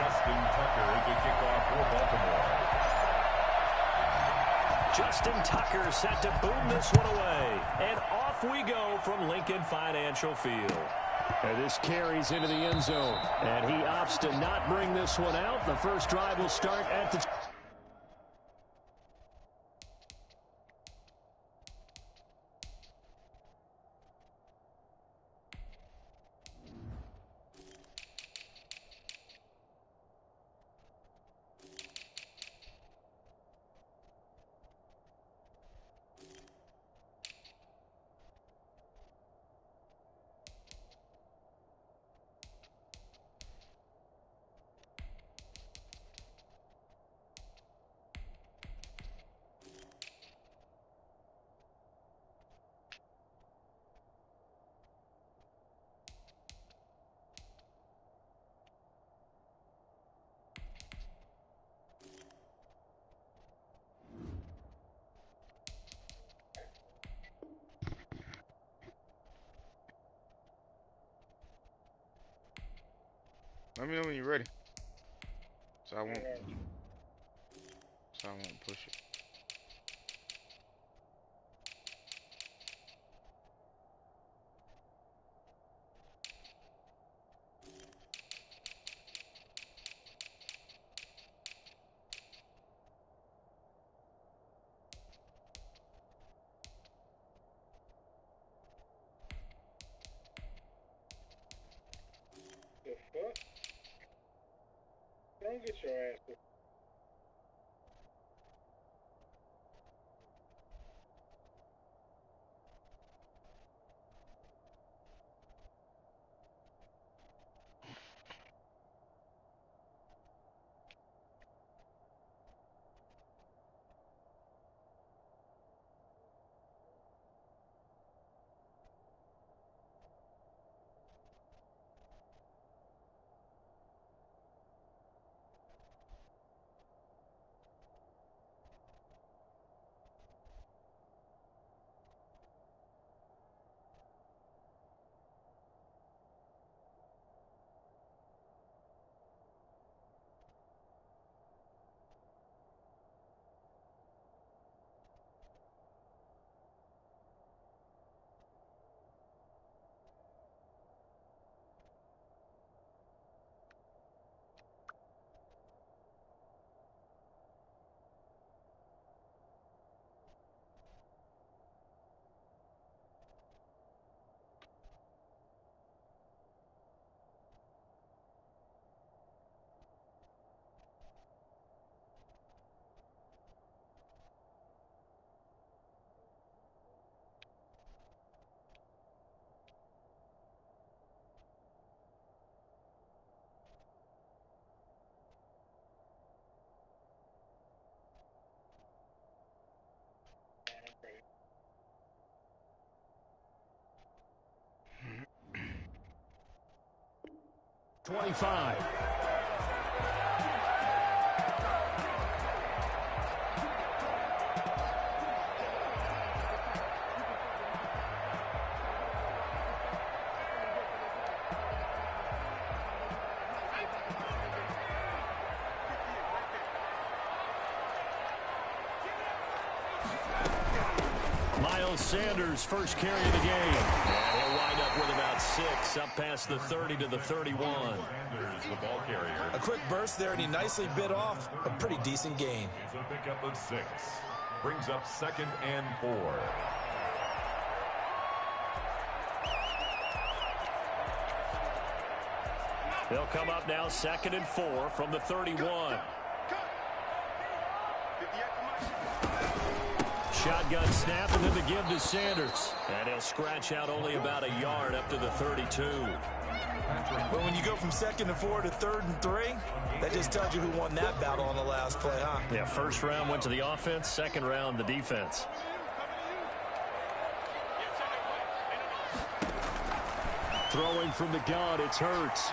Justin Tucker to kick off for Baltimore. Justin Tucker set to boom this one away. And off we go from Lincoln Financial Field. And this carries into the end zone. And he opts to not bring this one out. The first drive will start at the... Let me know when you're ready. So I won't push it. The fuck? Don't get your ass. Okay. 25. Miles Sanders, first carry of the game. And he'll wind up with about 6, up past the 30 to the 31. Sanders, the ball carrier. A quick burst there, and he nicely bit off a pretty decent gain. It's a pickup of 6. Brings up 2nd and 4. They'll come up now 2nd and 4 from the 31. Shotgun snap and then the give to Sanders. And he'll scratch out only about a yard up to the 32. But when you go from 2nd and 4 to 3rd and 3, that just tells you who won that battle on the last play, huh? Yeah, first round went to the offense, second round the defense. Throwing from the gun, it's Hurts.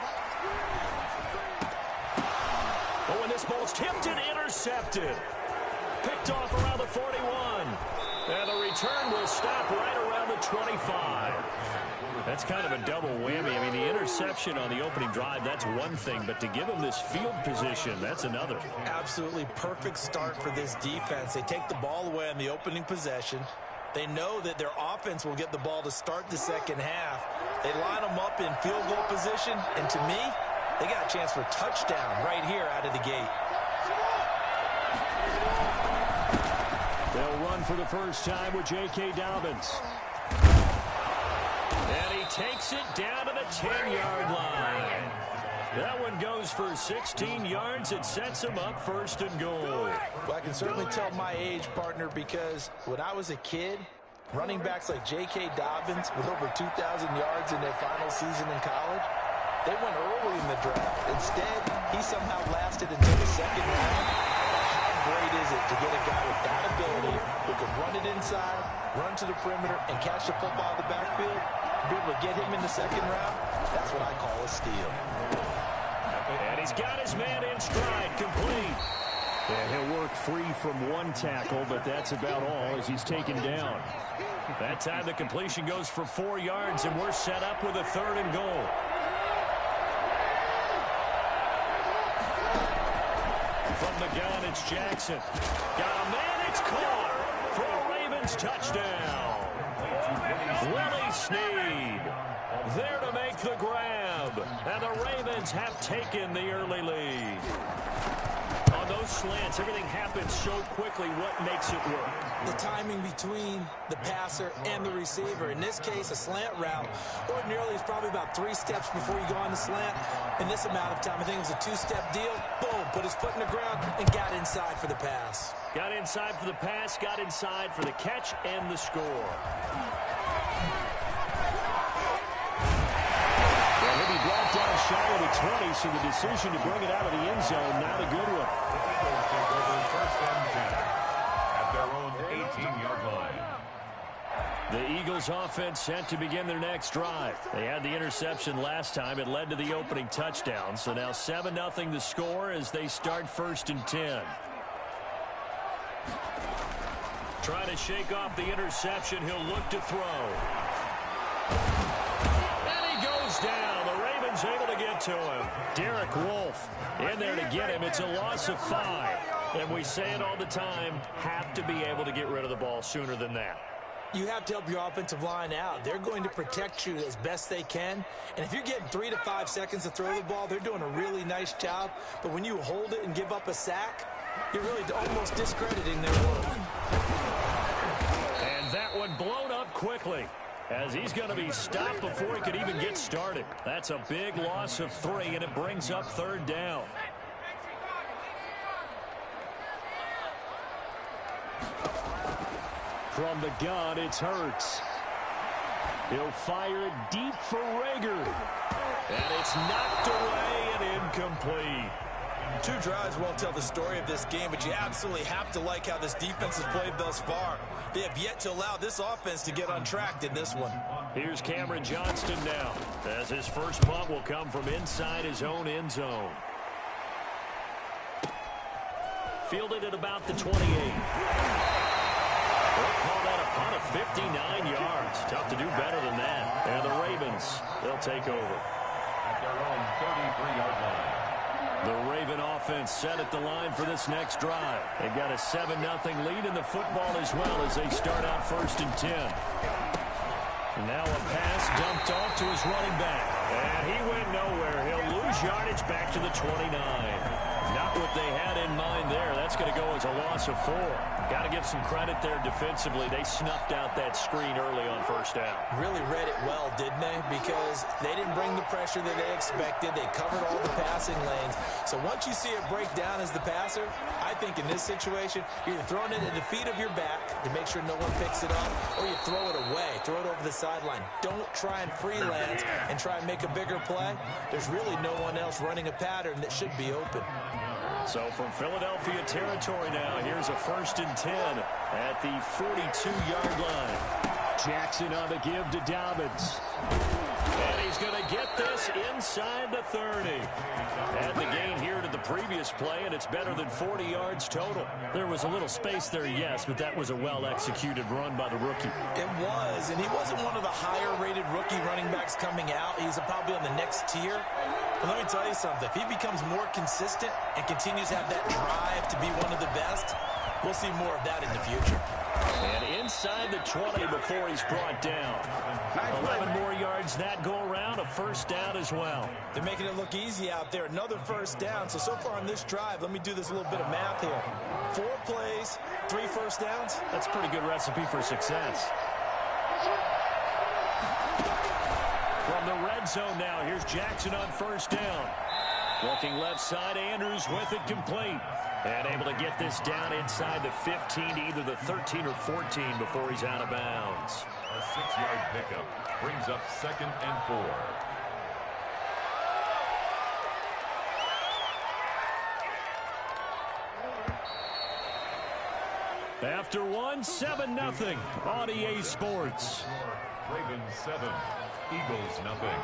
Oh, and this ball's tipped and intercepted. Picked off around the 41. And the return will stop right around the 25. That's kind of a double whammy. I mean, the interception interception on the opening drive, that's one thing. But to give him this field position, that's another. Absolutely perfect start for this defense. They take the ball away on the opening possession. They know that their offense will get the ball to start the second half. They line them up in field goal position, and to me, they got a chance for a touchdown right here out of the gate. They'll run for the first time with J.K. Dobbins. And he takes it down to the 10-yard line. That one goes for 16 yards. It sets him up first and goal. Well, I can certainly tell my age, partner, because when I was a kid, running backs like J.K. Dobbins with over 2,000 yards in their final season in college, they went early in the draft. Instead, he somehow lasted until the second round. How great is it to get a guy with that ability who can run it inside, run to the perimeter, and catch the football in the backfield? To be able to get him in the second round, that's what I call a steal. And he's got his man in stride, complete. And he'll work free from one tackle, but that's about all as he's taken down. That time the completion goes for 4 yards, and we're set up with a 3rd and goal. From the gun, it's Jackson. Got a man, it's caught for a Ravens touchdown. Willie Snead there to make the grab, and the Ravens have taken the early lead. On those slants, everything happens so quickly. What makes it work? The timing between the passer and the receiver. In this case, a slant route ordinarily is probably about 3 steps before you go on the slant. In this amount of time, I think it was a 2-step deal. Boom, put his foot in the ground and got inside for the pass. Got inside for the pass, got inside for the catch and the score. Well, he'll be brought down shy of the 20, so the decision to bring it out of the end zone, not a good one. First and 10 at their own 18-yard line. The Eagles offense set to begin their next drive. They had the interception last time. It led to the opening touchdown. So now 7-0 the score as they start 1st and 10. Trying to shake off the interception. He'll look to throw. And he goes down. The Ravens able to get to him. Derek Wolfe in there to get him. It's a loss of 5. And we say it all the time, have to be able to get rid of the ball sooner than that. You have to help your offensive line out. They're going to protect you as best they can. And if you're getting 3 to 5 seconds to throw the ball, they're doing a really nice job. But when you hold it and give up a sack, you're really almost discrediting their work. And that one blown up quickly as he's going to be stopped before he could even get started. That's a big loss of 3, and it brings up 3rd down. From the gun, it's Hurts. He'll fire it deep for Rager. And it's knocked away and incomplete. 2 drives won't tell the story of this game, but you absolutely have to like how this defense has played thus far. They have yet to allow this offense to get untracked in this one. Here's Cameron Johnston now, as his first punt will come from inside his own end zone. Fielded at about the 28. They'll call that a punt of 59 yards. Tough to do better than that. And the Ravens, they'll take over. At their own 33-yard line. The Raven offense set at the line for this next drive. They've got a 7-0 lead in the football as well as they start out 1st and 10. Now a pass dumped off to his running back. And he went nowhere. He'll lose yardage back to the 29. Not what they had in mind there. That's going to go as a loss of 4. Got to give some credit there defensively. They snuffed out that screen early on 1st down. Really read it well, didn't they? Because they didn't bring the pressure that they expected. They covered all the passing lanes. So once you see it break down as the passer, I think in this situation, you're either throwing it at the feet of your back to make sure no one picks it up, or you throw it away, throw it over the sideline. Don't try and freelance and try and make a bigger play. There's really no one else running a pattern that should be open. So from Philadelphia territory now, here's a 1st and 10 at the 42-yard line. Jackson on the give to Dobbins. And he's going to get get this inside the 30. Add the gain here to the previous play, and it's better than 40 yards total. There was a little space there, yes, but that was a well-executed run by the rookie. It was, and he wasn't one of the higher-rated rookie running backs coming out. He's probably on the next tier. But let me tell you something. If he becomes more consistent and continues to have that drive to be one of the best, we'll see more of that in the future. And inside the 20 before he's brought down. 11 more yards that go around, a first down as well. They're making it look easy out there. Another first down. So far on this drive, let me do this little bit of math here. 4 plays, 3 first downs. That's a pretty good recipe for success. From the red zone now, here's Jackson on first down. Looking left side, Andrews with it complete. And able to get this down inside the 15 to either the 13 or 14 before he's out of bounds. A 6-yard pickup brings up 2nd and 4. After 7-0 on EA Sports. Ravens 7, Eagles nothing.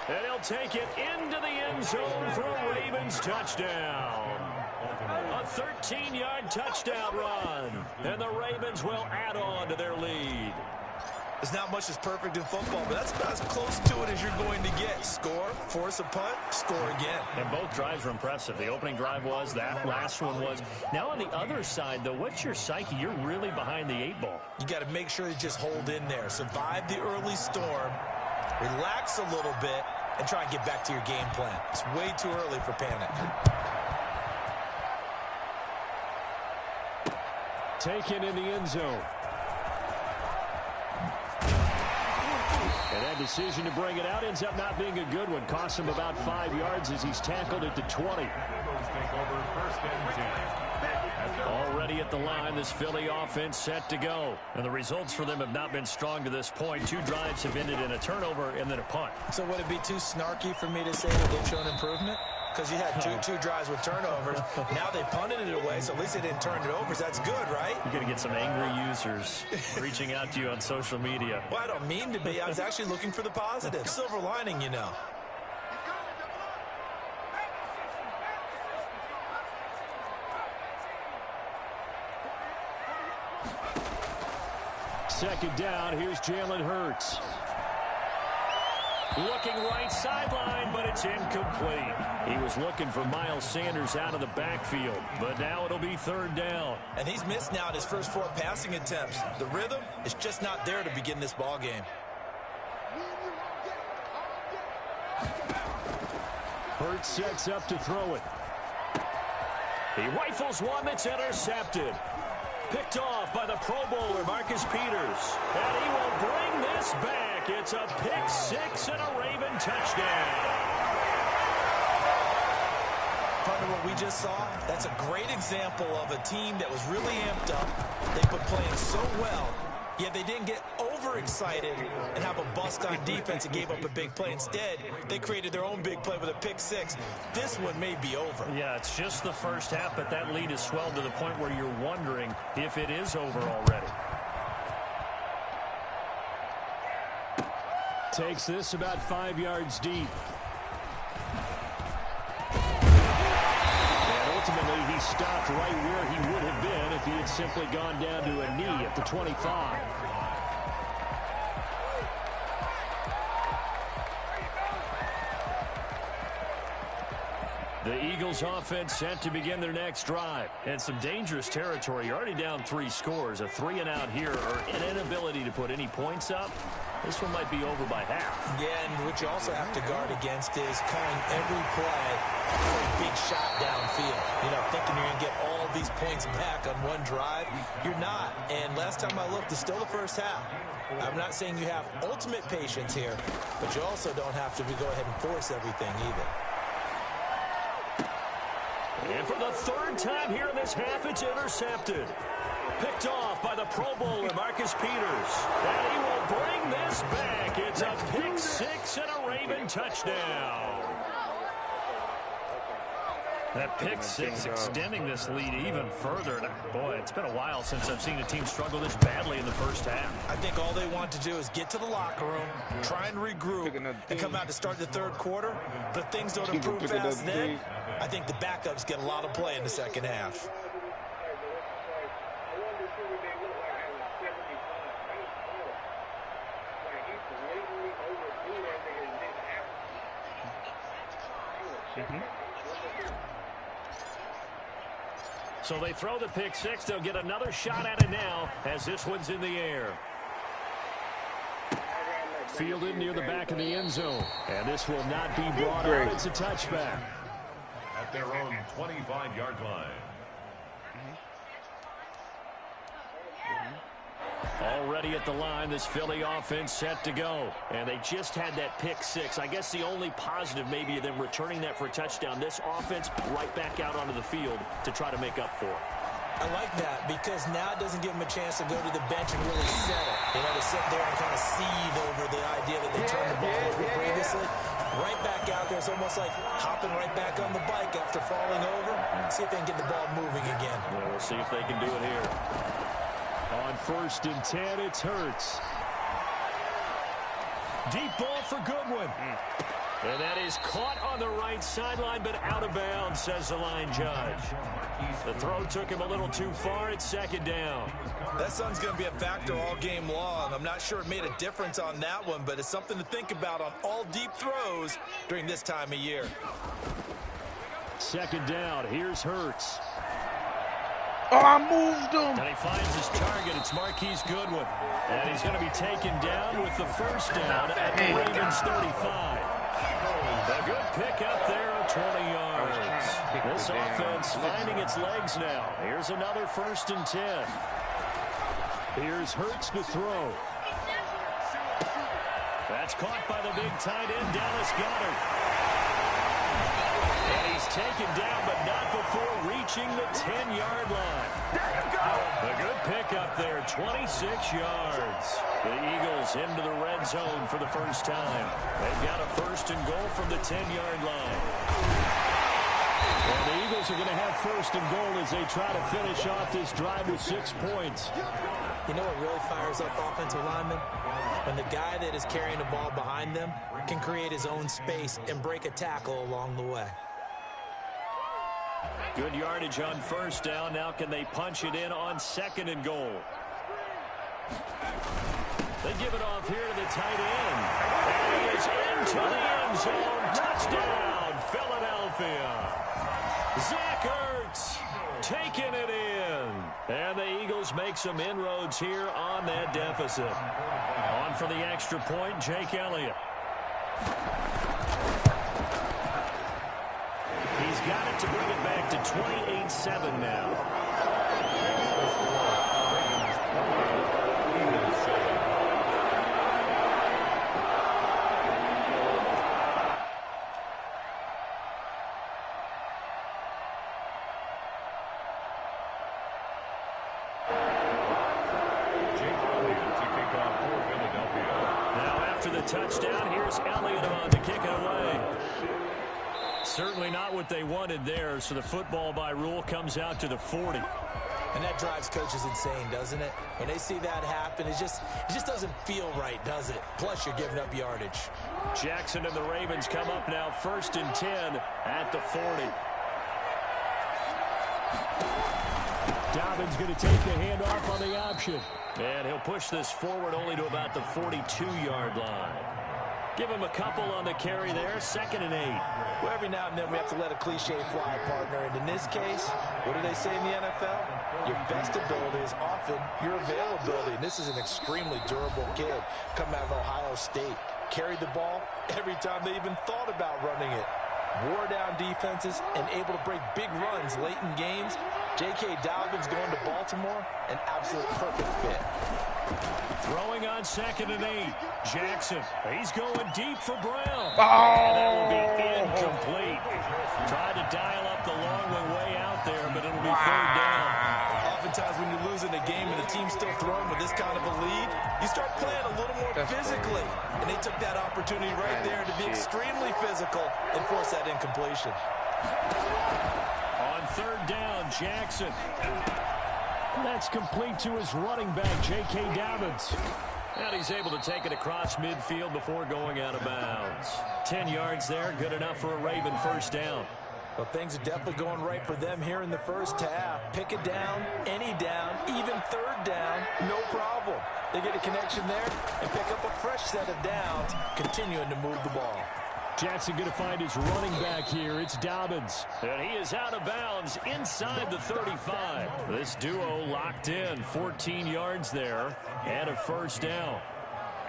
And he'll take it into the end zone for a Ravens touchdown. A 13-yard touchdown run. And the Ravens will add on to their lead. There's not much that's perfect in football, but that's about as close to it as you're going to get. Score, force a punt, score again. And both drives were impressive. The opening drive was, that last one was. Now on the other side, though, what's your psyche? You're really behind the 8 ball. You got to make sure you just hold in there. Survive the early storm, relax a little bit, and try and get back to your game plan. It's way too early for panic. Taken in the end zone. And that decision to bring it out ends up not being a good one. Costs him about 5 yards as he's tackled at the 20. Eagles take over 1st and 10. Already at the line, this Philly offense set to go. And the results for them have not been strong to this point. 2 drives have ended in a turnover and then a punt. So would it be too snarky for me to say that they've shown improvement? Because you had two drives with turnovers. Now they punted it away, so at least they didn't turn it over. So that's good, right? You're going to get some angry users reaching out to you on social media. Well, I don't mean to be. I was actually looking for the positive. Silver lining, you know. Second down, here's Jalen Hurts. Looking right sideline, but it's incomplete. He was looking for Miles Sanders out of the backfield, but now it'll be 3rd down. And he's missed now in his first 4 passing attempts. The rhythm is just not there to begin this ball game. Hurts sets up to throw it. He rifles one that's intercepted. Picked off by the Pro Bowler, Marcus Peters. And he will bring this back. It's a pick 6 and a Raven touchdown. Partner, what we just saw, that's a great example of a team that was really amped up. They've been playing so well, yet they didn't get overexcited and have a bust on defense and gave up a big play. Instead, they created their own big play with a pick 6. This one may be over. Yeah, it's just the first half, but that lead has swelled to the point where you're wondering if it is over already. Takes this about 5 yards deep. And ultimately, he stopped right where he would have been if he had simply gone down to a knee at the 25. The Eagles offense set to begin their next drive. And some dangerous territory. You're already down 3 scores. A 3 and out here, or an inability to put any points up. This one might be over by half. Yeah, and what you also have to guard against is calling every play for a big shot downfield. You know, thinking you're going to get all these points back on one drive. You're not. And last time I looked, it's still the first half. I'm not saying you have ultimate patience here, but you also don't have to go ahead and force everything either. And for the 3rd time here in this half, it's intercepted. Picked off by the Pro Bowler, Marcus Peters. And he will bring this back. It's a pick 6 and a Raven touchdown. That pick six extending this lead even further. Boy, it's been a while since I've seen a team struggle this badly in the first half. I think all they want to do is get to the locker room, try and regroup, and come out to start the third quarter. But if things don't improve fast then, I think the backups get a lot of play in the second half. So they throw the pick six. They'll get another shot at it now as this one's in the air. Fielded near the back of the end zone. And this will not be brought out. It's a touchback. At their own 25-yard line. Already at the line, this Philly offense set to go. And they just had that pick six. I guess the only positive maybe of them returning that for a touchdown. This offense right back out onto the field to try to make up for it. I like that because now it doesn't give them a chance to go to the bench and really settle. You know, to sit there and kind of seethe over the idea that they turned the ball over previously. Right back out there. It's almost like hopping right back on the bike after falling over. See if they can get the ball moving again. Well, we'll see if they can do it here. On 1st and 10, it's Hurts. Deep ball for Goodwin. And that is caught on the right sideline, but out of bounds, says the line judge. The throw took him a little too far. It's 2nd down. That sun's going to be a factor all game long. I'm not sure it made a difference on that one, but it's something to think about on all deep throws during this time of year. 2nd down. Here's Hurts. Oh, I moved him. And he finds his target. It's Marquise Goodwin. And he's going to be taken down with the 1st down at the Ravens 35. A good pick up there of 20 yards. This offense finding its legs now. Here's another 1st and 10. Here's Hurts to throw. That's caught by the big tight end, Dallas Goedert. And he's taken down, but not before reaching the 10-yard line. A good pick up there, 26 yards. The Eagles into the red zone for the first time. They've got a 1st and goal from the 10-yard line. And the Eagles are going to have 1st and goal as they try to finish off this drive with 6 points. You know what really fires up offensive linemen? When the guy that is carrying the ball behind them can create his own space and break a tackle along the way. Good yardage on 1st down. Now can they punch it in on 2nd and goal? They give it off here to the tight end. And he is into the end zone. Touchdown, Philadelphia. Zach Ertz taking it in. And the Eagles make some inroads here on that deficit. On for the extra point, Jake Elliott. He's got it to bring it back to 28-7 now. Touchdown. Here's Elliott on to kick it away. Certainly not what they wanted there, so the football by rule comes out to the 40. And that drives coaches insane, doesn't it? When they see that happen, it just doesn't feel right, does it? Plus, you're giving up yardage. Jackson and the Ravens come up now 1st and 10 at the 40. Dobbins going to take the handoff on the option. And he'll push this forward only to about the 42-yard line. Give him a couple on the carry there. 2nd and 8. Well, every now and then we have to let a cliche fly, partner. And in this case, what do they say in the NFL? Your best ability is often your availability. And this is an extremely durable kid coming out of Ohio State. Carried the ball every time they even thought about running it. Wore down defenses and able to break big runs late in games. J.K. Dobbins going to Baltimore, an absolute perfect fit. Throwing on 2nd and 8. Jackson, he's going deep for Brown. Oh! And that will be incomplete. Tried to dial up the long one way out there, but it'll be 3rd down. Oftentimes when you're losing a game and the team's still throwing with this kind of a lead, you start playing a little more physically. And they took that opportunity right there to be extremely physical and force that incompletion. On third down, Jackson. That's complete to his running back, J.K. Dobbins. And he's able to take it across midfield before going out of bounds. 10 yards there, good enough for a Raven first down. Well, things are definitely going right for them here in the first half. Pick a down, any down, even third down, no problem. They get a connection there and pick up a fresh set of downs, continuing to move the ball. Jackson going to find his running back here. It's Dobbins. And he is out of bounds inside the 35. This duo locked in. 14 yards there and a first down.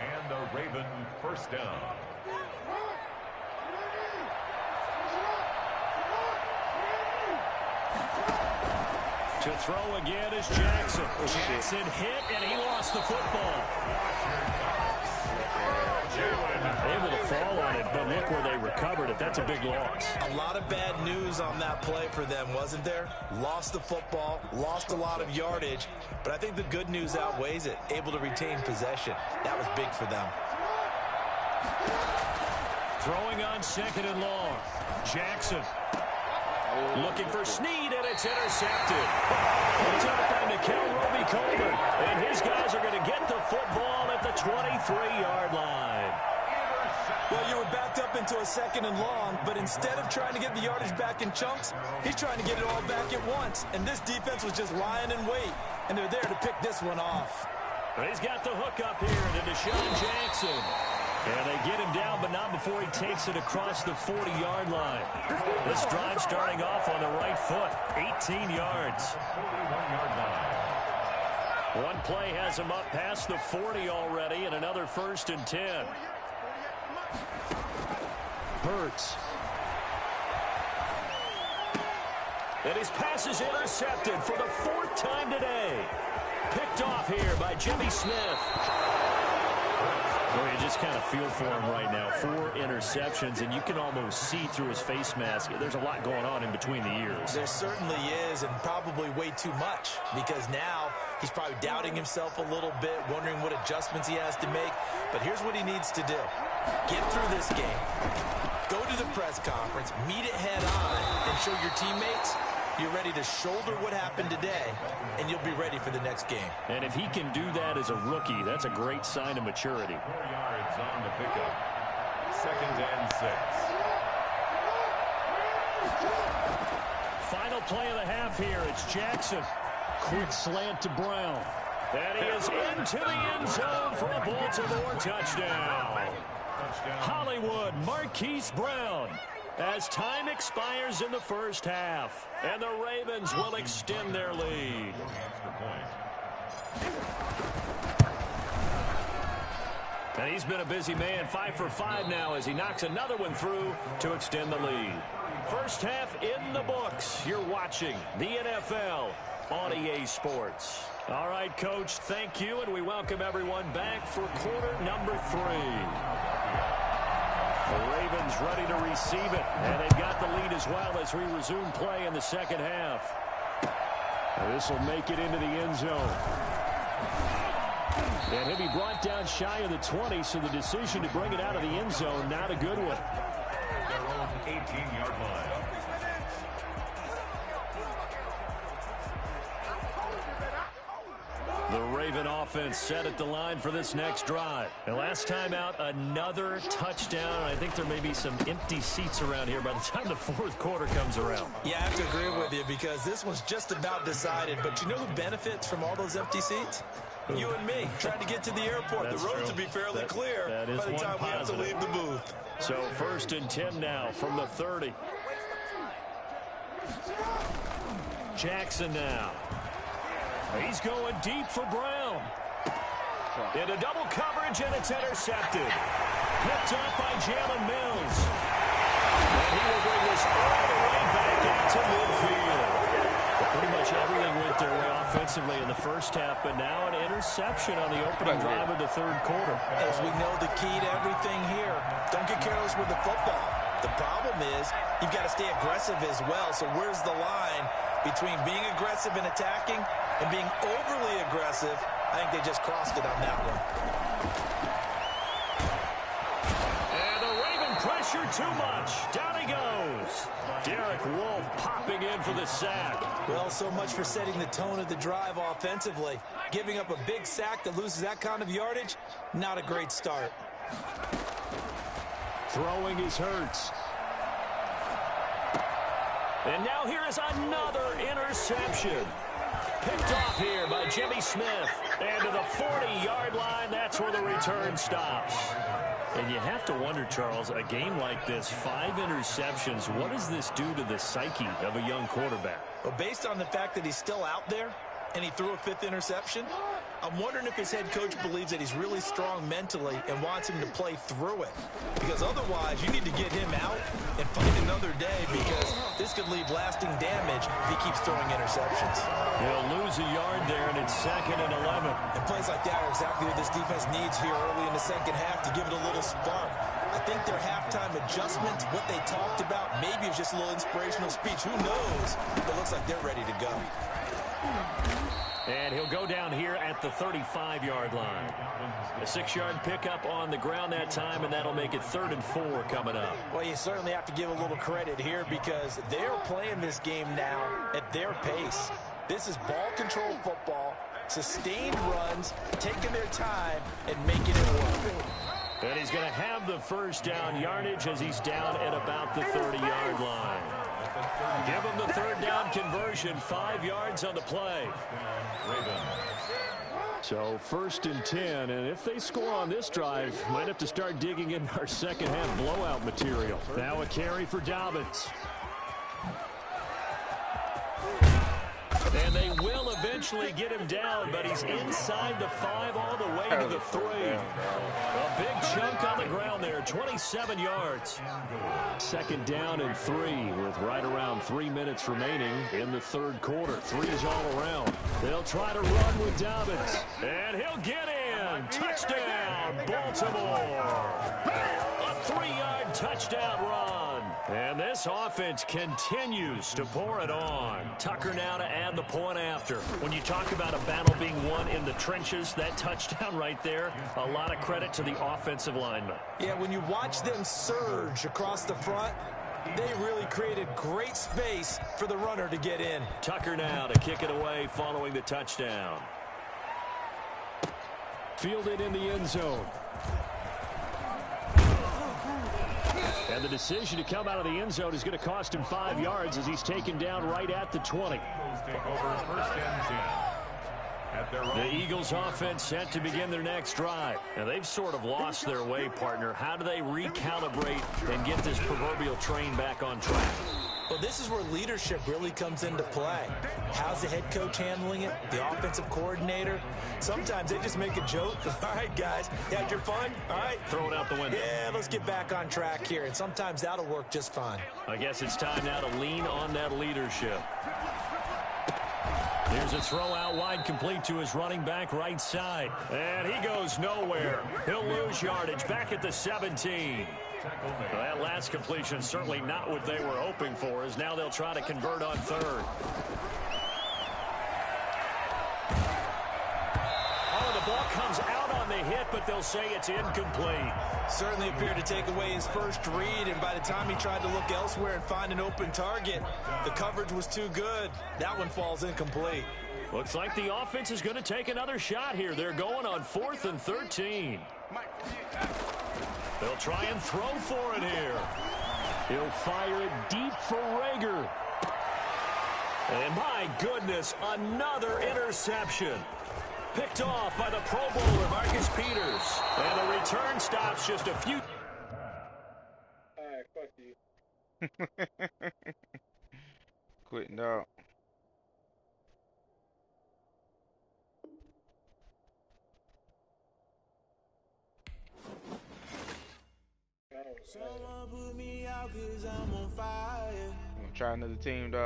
And a Raven first down. To throw again is Jackson. Jackson hit, and he lost the football. Able to fall on it, but look where they recovered it. That's a big loss. A lot of bad news on that play for them, wasn't there? Lost the football, lost a lot of yardage, but I think the good news outweighs it. Able to retain possession. That was big for them. Throwing on second and long. Jackson. Looking for Snead, and it's intercepted. It's up by Nickel Roby-Coleman, and his guys are going to get the football at the 23-yard line. Well, you were backed up into a second and long, but instead of trying to get the yardage back in chunks, he's trying to get it all back at once. And this defense was just lying in wait, and they're there to pick this one off. But he's got the hook up here to Deshaun Jackson. And they get him down, but not before he takes it across the 40-yard line. This drive starting off on the right foot. 18 yards. 41-yard line. One play has him up past the 40 already, and another first and 10. Hurts. And his pass is intercepted for the fourth time today. Picked off here by Jimmy Smith. Well, you just kind of feel for him right now. 4 interceptions, and you can almost see through his face mask. There's a lot going on in between the ears. There certainly is, and probably way too much, because now he's probably doubting himself a little bit, wondering what adjustments he has to make. But here's what he needs to do. Get through this game. Go to the press conference, meet it head on, and show your teammates you're ready to shoulder what happened today, and you'll be ready for the next game. And if he can do that as a rookie, that's a great sign of maturity. 4 yards on the pickup. 2nd and 6. Final play of the half here. It's Jackson. Quick slant to Brown. And he is into the end zone for a Baltimore touchdown. Hollywood Marquise Brown. As time expires in the first half, and the Ravens will extend their lead. And he's been a busy man, 5 for 5 now as he knocks another one through to extend the lead. First half in the books. You're watching the NFL on EA Sports. All right, Coach, thank you, and we welcome everyone back for quarter number 3. The Ravens ready to receive it, and they've got the lead as well as we resume play in the second half. This will make it into the end zone. And he'll be brought down shy of the 20, so the decision to bring it out of the end zone, not a good one. Their own 18-yard line. The Raven offense set at the line for this next drive. And last time out, another touchdown. I think there may be some empty seats around here by the time the fourth quarter comes around. Yeah, I have to agree with you because this one's just about decided. But you know who benefits from all those empty seats? You and me, trying to get to the airport. That's the roads true. will be fairly clear that is by the one time we have to positive. leave the booth. So 1st and 10 now from the 30. Jackson now. He's going deep for Brown. Into double coverage, and it's intercepted. Picked up by Jalen Mills. And he will bring this all the way back out to midfield. Pretty much everything went their way offensively in the first half, but now an interception on the opening drive of the third quarter. As we know, the key to everything here, don't get careless with the football. The problem is you've got to stay aggressive as well. So where's the line between being aggressive and attacking and being overly aggressive? I think they just crossed it on that one. And the Raven pressure too much. Down he goes. Derek Wolfe popping in for the sack. Well, so much for setting the tone of the drive offensively. Giving up a big sack that loses that kind of yardage, not a great start. Throwing is Hurts. And now here is another interception. Picked off here by Jimmy Smith. And to the 40-yard line, that's where the return stops. And you have to wonder, Charles, a game like this, 5 interceptions, what does this do to the psyche of a young quarterback? Well, based on the fact that he's still out there and he threw a 5th interception, I'm wondering if his head coach believes that he's really strong mentally and wants him to play through it. Because otherwise, you need to get him out and fight another day, because this could leave lasting damage if he keeps throwing interceptions. He'll lose a yard there, and it's 2nd and 11. And plays like that are exactly what this defense needs here early in the second half to give it a little spark. I think their halftime adjustment, what they talked about, maybe it's just a little inspirational speech. Who knows? But it looks like they're ready to go. And he'll go down here at the 35-yard line. A 6-yard pickup on the ground that time, and that'll make it 3rd and 4 coming up. Well, you certainly have to give a little credit here, because they're playing this game now at their pace. This is ball control football, sustained runs, taking their time, and making it work. And he's going to have the first down yardage as he's down at about the 30-yard line. Give him the 3rd down conversion, 5 yards on the play. So 1st and 10, and if they score on this drive, might have to start digging in our second half blowout material. Now a carry for Dobbins. And they will eventually get him down, but he's inside the 5 all the way to the 3. A big chunk on the ground there, 27 yards. 2nd down and 3 with right around 3 minutes remaining in the 3rd quarter. 3s all around. They'll try to run with Dobbins, and he'll get in. Touchdown, Baltimore. A 3-yard touchdown run. And this offense continues to pour it on. Tucker now to add the point after. When you talk about a battle being won in the trenches, that touchdown right there, a lot of credit to the offensive linemen. Yeah, when you watch them surge across the front, they really created great space for the runner to get in. Tucker now to kick it away following the touchdown. Fielded in the end zone. And the decision to come out of the end zone is going to cost him 5 yards as he's taken down right at the 20. Take over 1st and 10. At their The Eagles offense set to begin their next drive. And they've sort of lost their way, partner. How do they recalibrate and get this proverbial train back on track? Well, this is where leadership really comes into play. How's the head coach handling it? The offensive coordinator? Sometimes they just make a joke. All right, guys, you had your fun? All right. Throw it out the window. Yeah, let's get back on track here. And sometimes that'll work just fine. I guess it's time now to lean on that leadership. Here's a throw out wide, complete to his running back right side. And he goes nowhere. He'll lose yardage back at the 17. Well, that last completion certainly not what they were hoping for, as now they'll try to convert on 3rd. Oh, the ball comes out on the hit, but they'll say it's incomplete. Certainly appeared to take away his first read, and by the time he tried to look elsewhere and find an open target, the coverage was too good. That one falls incomplete. Looks like the offense is going to take another shot here. They're going on 4th and 13. They'll try and throw for it here. He'll fire it deep for Rager. And my goodness, another interception. Picked off by the Pro Bowler, Marcus Peters. And the return stops just a few. Alright, fuck you. Quitting out. I don't know. Someone put me out 'cause I'm on fire. I'm gonna try another team, dog.